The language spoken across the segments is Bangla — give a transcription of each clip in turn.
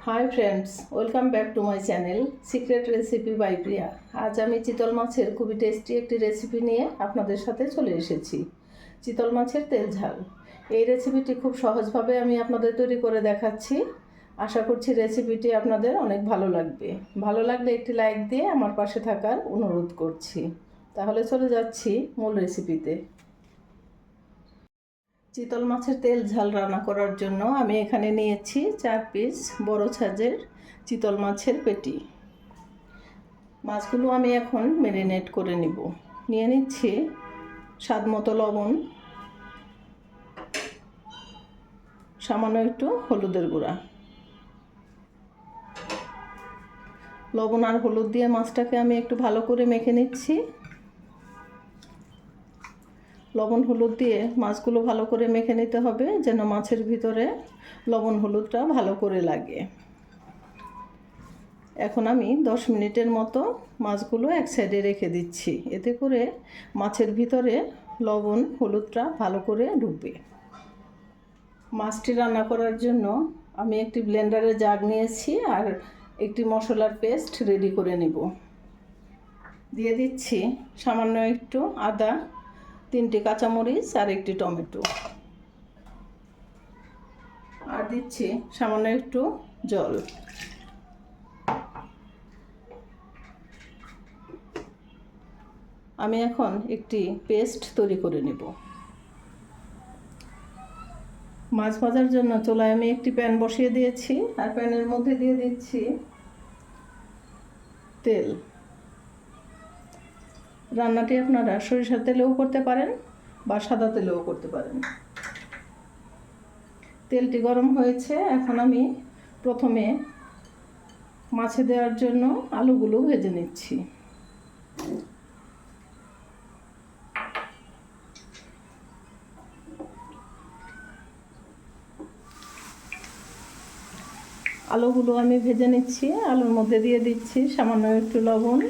High friends, welcome back to my channel secret recipe by Priya. আজ আমি চিতল মাছের খুবই টেস্টি একটি রেসিপি নিয়ে আপনাদের সাথে চলে এসেছি। চিতল মাছের তেল ঝাল। এই রেসিপিটি খুব সহজভাবে আমি আপনাদের তৈরি করে দেখাচ্ছি। আশা করছি রেসিপিটি আপনাদের অনেক ভালো লাগবে। ভালো লাগলে একটি লাইক দিয়ে আমার পাশে থাকার অনুরোধ করছি। তাহলে চলে যাচ্ছি মূল রেসিপিতে। চিতল মাছের তেল ঝাল রান্না করার জন্য আমি এখানে নিয়েছি 4 পিস বড় সাইজের চিতল মাছের পেটি। মাছগুলো আমি এখন ম্যারিনেট করে নিব। নিয়ে নিচ্ছি স্বাদ মতো লবণ, সামান্য একটু হলুদের গুঁড়া। লবণ আর হলুদ দিয়ে মাছটাকে আমি একটু ভালো করে মেখে নিচ্ছি। লবণ হলুদ দিয়ে মাছগুলো ভালো করে মেখে নিতে হবে, যেন মাছের ভিতরে লবণ হলুদটা ভালো করে লাগে। এখন আমি 10 মিনিটের মতো মাছগুলো এক সাইডে রেখে দিচ্ছি। এতে করে মাছের ভিতরে লবণ হলুদটা ভালো করে ঢুকবে। মাছটি রান্না করার জন্য আমি একটি ব্লেন্ডারে জাগ নিয়েছি আর একটি মশলার পেস্ট রেডি করে নেব। দিয়ে দিচ্ছি সামান্য একটু আদা, 3টি কাঁচামরিচ আর একটি টমেটো, আর দিচ্ছি সামান্য একটু জল। আমি এখন একটি পেস্ট তৈরি করে নেব। মাছ ভাজার জন্য চুলায় আমি একটি প্যান বসিয়ে দিয়েছি আর প্যানের মধ্যে দিয়ে দিচ্ছি তেল। রান্নাটি আপনারা সরিষার তেলেও করতে পারেন বা সাদা তেলেও করতে পারেন। তেলটি গরম হয়েছে, এখন আমি প্রথমে মাছে দেওয়ার জন্য আলুগুলো ভেজে নিচ্ছি। আলুগুলো আমি ভেজে নিচ্ছি। আলুর মধ্যে দিয়ে দিচ্ছি সামান্য একটু লবণ,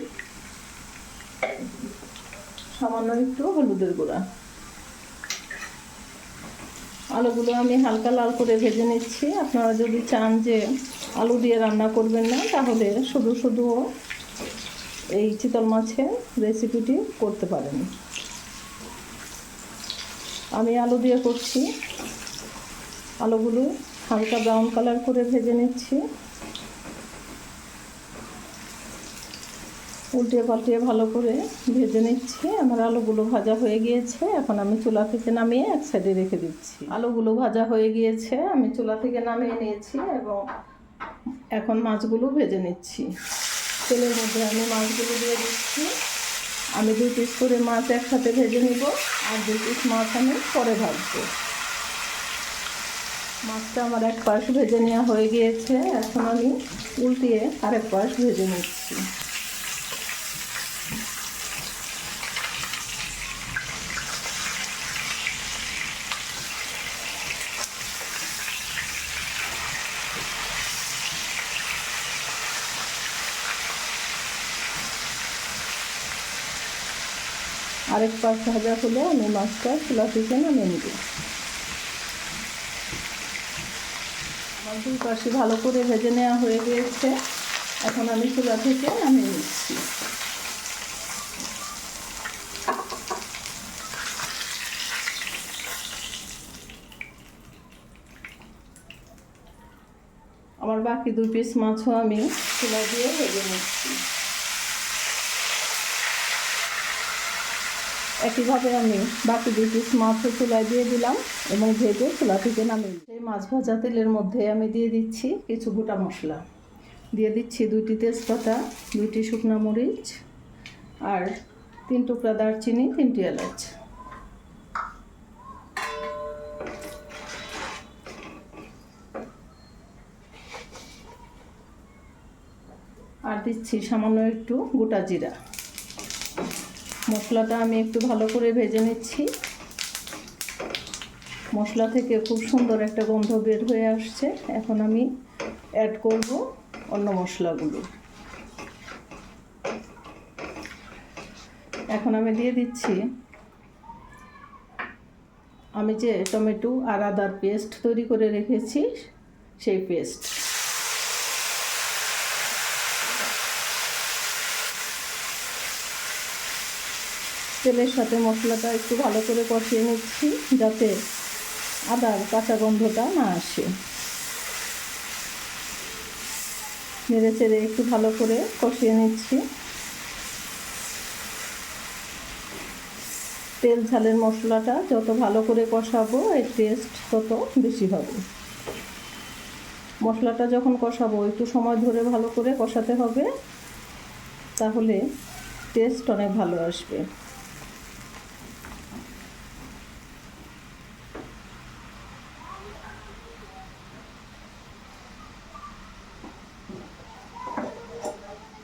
সামান্য একটু হলুদের গুঁড়া। আলুগুলো আমি হালকা লাল করে ভেজে নিচ্ছি। আপনারা যদি চান যে আলু দিয়ে রান্না করবেন না, তাহলে শুধু শুধু এই চিতল মাছের রেসিপিটি করতে পারেন। আমি আলু দিয়ে করছি। আলুগুলো হালকা ব্রাউন কালার করে ভেজে নিচ্ছি। উল্টিয়ে পাল্টিয়ে ভালো করে ভেজে নিচ্ছি। আমার আলুগুলো ভাজা হয়ে গিয়েছে। এখন আমি চুলা থেকে নামিয়ে এক সাইডে রেখে দিচ্ছি। আলুগুলো ভাজা হয়ে গিয়েছে, আমি চুলা থেকে নামিয়ে নিয়েছি এবং এখন মাছগুলো ভেজে নিচ্ছি। তেলের মধ্যে আমি মাছগুলো দিয়ে দিচ্ছি। আমি 2 পিস করে মাছ একসাথে ভেজে নিব আর 2 পিস মাছ আমি পরে ভাজবো। মাছটা আমার এক পাশ ভেজে নেওয়া হয়ে গিয়েছে। এখন আমি উল্টিয়ে আরেক পাশ ভেজে নিচ্ছি। আরেক পাশ ভাজা হলে আমি মাছটা চুলা থেকে নামিয়ে নেব। আমার 2 পাশে ভালো করে ভেজে নেওয়া হয়ে গিয়েছে। এখন আমি চুলা থেকে নামিয়ে নিচ্ছি। আমার বাকি 2 পিস মাছও আমি চুলা দিয়ে ভেজে নিচ্ছি। একইভাবে আমি বাকি 2 পিস মাছও চুলায় দিয়ে দিলাম এবং ভেজে চুলা থেকে নামিয়ে সেই মাছ ভাজা তেলের মধ্যে আমি দিয়ে দিচ্ছি কিছু গোটা মশলা। দিয়ে দিচ্ছি 2টি তেজপাতা, 2টি শুকনো মরিচ আর 3 টুকরা দারচিনি, 3টি এলাচ। আর দিচ্ছি সামান্য একটু গোটা জিরা। মশলাটা আমি একটু ভালো করে ভেজে নিচ্ছি। মশলা থেকে খুব সুন্দর একটা গন্ধ বের হয়ে আসছে। এখন আমি অ্যাড করব অন্য মশলাগুলো। এখন আমি দিয়ে দিচ্ছি আমি যে টমেটো আর আদার পেস্ট তৈরি করে রেখেছি সেই পেস্ট। তেলের সাথে মশলাটা একটু ভালো করে কষিয়ে নিচ্ছি যাতে আদার কাঁচা গন্ধটা না আসে। নেড়ে চেড়ে একটু ভালো করে কষিয়ে নিচ্ছি। তেল ঝালের মশলাটা যত ভালো করে কষাবো এর টেস্ট তত বেশি হবে। মশলাটা যখন কষাবো একটু সময় ধরে ভালো করে কষাতে হবে, তাহলে টেস্ট অনেক ভালো আসবে।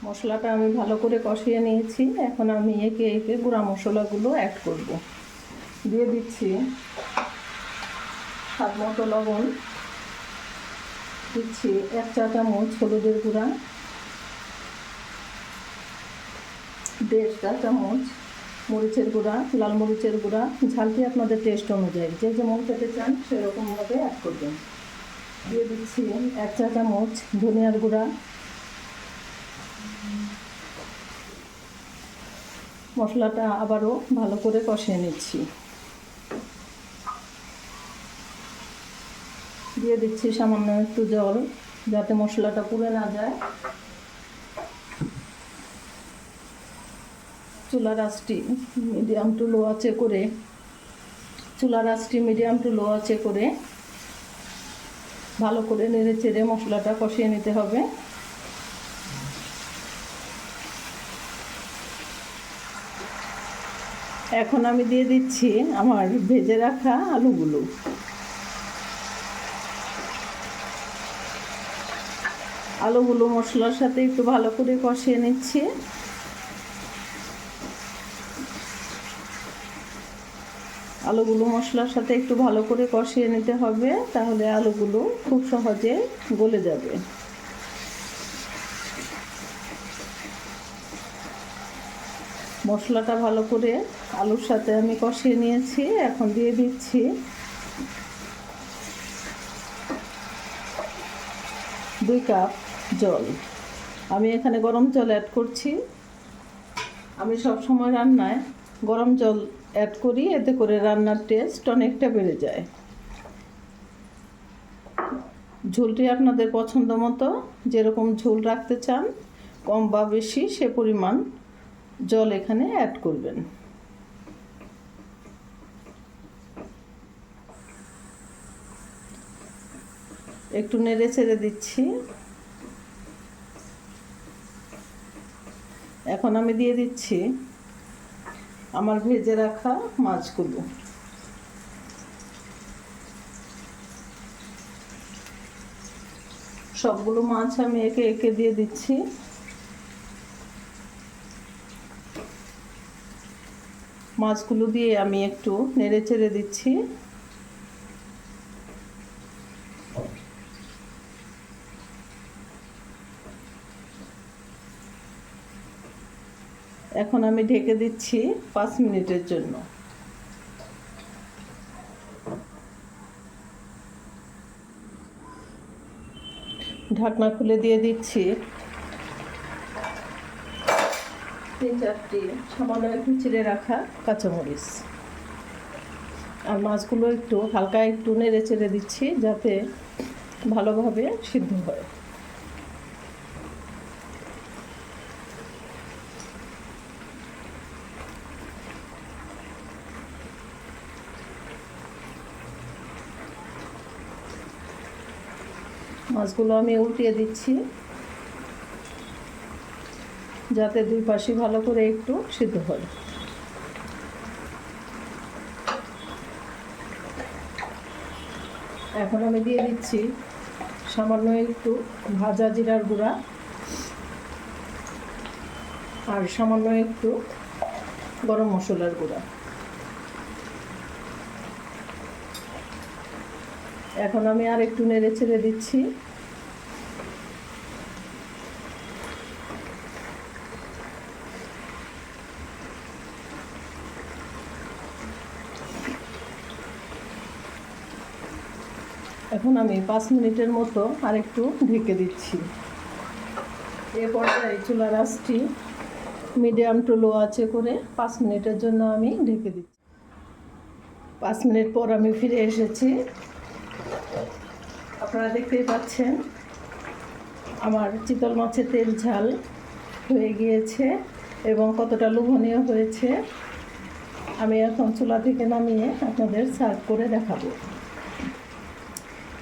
মশলাটা আমি ভালো করে কষিয়ে নিয়েছি। এখন আমি একে একে গুঁড়া মশলাগুলো অ্যাড করব। দিয়ে দিচ্ছি স্বাদ মতো লবণ, দিচ্ছি 1 চা চামচ হলুদের গুঁড়া, 1.5 চা চামচ মরিচের গুঁড়া, লাল মরিচের গুঁড়া। ঝালটি আপনাদের টেস্ট অনুযায়ী যে যেমন খেতে চান সেরকমভাবে অ্যাড করবেন। দিয়ে দিচ্ছি 1 চা চামচ ধনিয়ার গুঁড়া। মশলাটা আবারও ভালো করে কষিয়ে নিচ্ছি। দিয়ে দিচ্ছি সামান্য একটু জল যাতে মশলাটা পুড়ে না যায়। চুলার আঁচটি মিডিয়াম টু লো আঁচে করে ভালো করে নেড়ে চেড়ে মশলাটা কষিয়ে নিতে হবে। এখন আমি দিয়ে দিচ্ছি আমার ভেজে রাখা আলুগুলো। আলুগুলো মশলার সাথে একটু ভালো করে কষিয়ে নিচ্ছি। আলুগুলো মশলার সাথে একটু ভালো করে কষিয়ে নিতে হবে, তাহলে আলুগুলো খুব সহজে গলে যাবে। মশলাটা ভালো করে আলুর সাথে আমি কষিয়ে নিয়েছি। এখন দিয়ে দিচ্ছি 2 কাপ জল। আমি এখানে গরম জল অ্যাড করছি। আমি সবসময় রান্নায় গরম জল অ্যাড করি, এতে করে রান্নার টেস্ট অনেকটা বেড়ে যায়। ঝোলটি আপনাদের পছন্দ মতো যেরকম ঝোল রাখতে চান, কম বা বেশি সে পরিমাণ জল এখানে অ্যাড করবেন। একটু নেড়ে চেড়ে দিচ্ছি। এখন আমি দিয়ে দিচ্ছি আমার ভেজে রাখা মাছগুলো। সবগুলো মাছ আমি একে একে দিয়ে দিচ্ছি। মাছগুলো দিয়ে আমি একটু নেড়ে চেড়ে দিচ্ছি। এখন আমি ঢেকে দিচ্ছি 5 মিনিটের জন্য। ঢাকনা খুলে দিয়ে দিচ্ছি 3-4টি সামান্য একটু চিড়ে রাখা কাঁচামরিচ। আর মাছগুলো একটু হালকা একটু নেড়ে চেড়ে দিচ্ছি যাতে ভালোভাবে সিদ্ধ হয়। মাছগুলো আমি উল্টিয়ে দিচ্ছি যাতে 2 পাশে ভালো করে একটু সিদ্ধ হয়। এখন আমি দিয়ে দিচ্ছি সামান্য একটু ভাজা জিরার গুঁড়া আর সামান্য একটু গরম মশলার গুঁড়া। এখন আমি আর একটু নেড়ে চেড়ে দিচ্ছি। এখন আমি 5 মিনিটের মতো আরেকটু ঢেকে দিচ্ছি। এ পর্যায়ে চুলার আঁচটি মিডিয়াম টু লো আঁচে করে 5 মিনিটের জন্য আমি ঢেকে দিচ্ছি। 5 মিনিট পর আমি ফিরে এসেছি। আপনারা দেখতেই পাচ্ছেন আমার চিতল মাছের তেল ঝাল হয়ে গিয়েছে এবং কতটা লোভনীয় হয়েছে। আমি এখন চুলা থেকে নামিয়ে আপনাদের সার্ভ করে দেখাবো।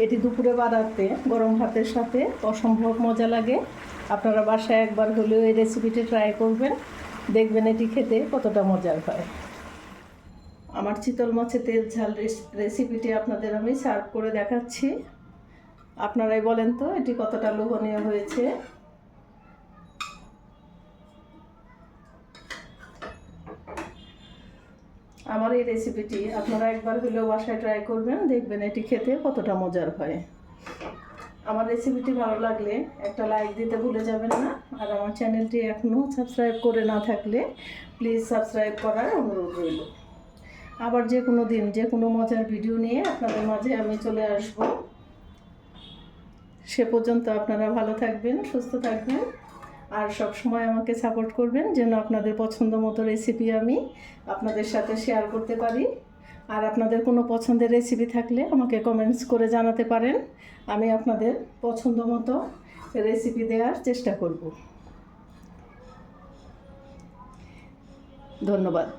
এটি দুপুরে বানাতে গরম ভাতের সাথে অসম্ভব মজা লাগে। আপনারা বাসায় একবার হলেও এই রেসিপিটি ট্রাই করবেন, দেখবেন এটি খেতে কতটা মজার হয়। আমার চিতল মাছের তেল ঝাল রেসিপিটি আপনাদের আমি সার্ভ করে দেখাচ্ছি। আপনারাই বলেন তো এটি কতটা লোভনীয় হয়েছে। আমার এই রেসিপিটি আপনারা একবার হলেও বাসায় ট্রাই করবেন, দেখবেন এটি খেতে কতটা মজার হয়। আমার রেসিপিটি ভালো লাগলে একটা লাইক দিতে ভুলে যাবেন না। আর আমার চ্যানেলটি এখনও সাবস্ক্রাইব করে না থাকলে প্লিজ সাবস্ক্রাইব করার অনুরোধ রইল। আবার যে কোনো দিন যে কোনো মজার ভিডিও নিয়ে আপনাদের মাঝে আমি চলে আসব। সে পর্যন্ত আপনারা ভালো থাকবেন, সুস্থ থাকবেন আর সব সময় আমাকে সাপোর্ট করবেন যেন আপনাদের পছন্দ মতো রেসিপি আমি আপনাদের সাথে শেয়ার করতে পারি। আর আপনাদের কোনো পছন্দের রেসিপি থাকলে আমাকে কমেন্টস করে জানাতে পারেন, আমি আপনাদের পছন্দ মতো রেসিপি দেওয়ার চেষ্টা করব। ধন্যবাদ।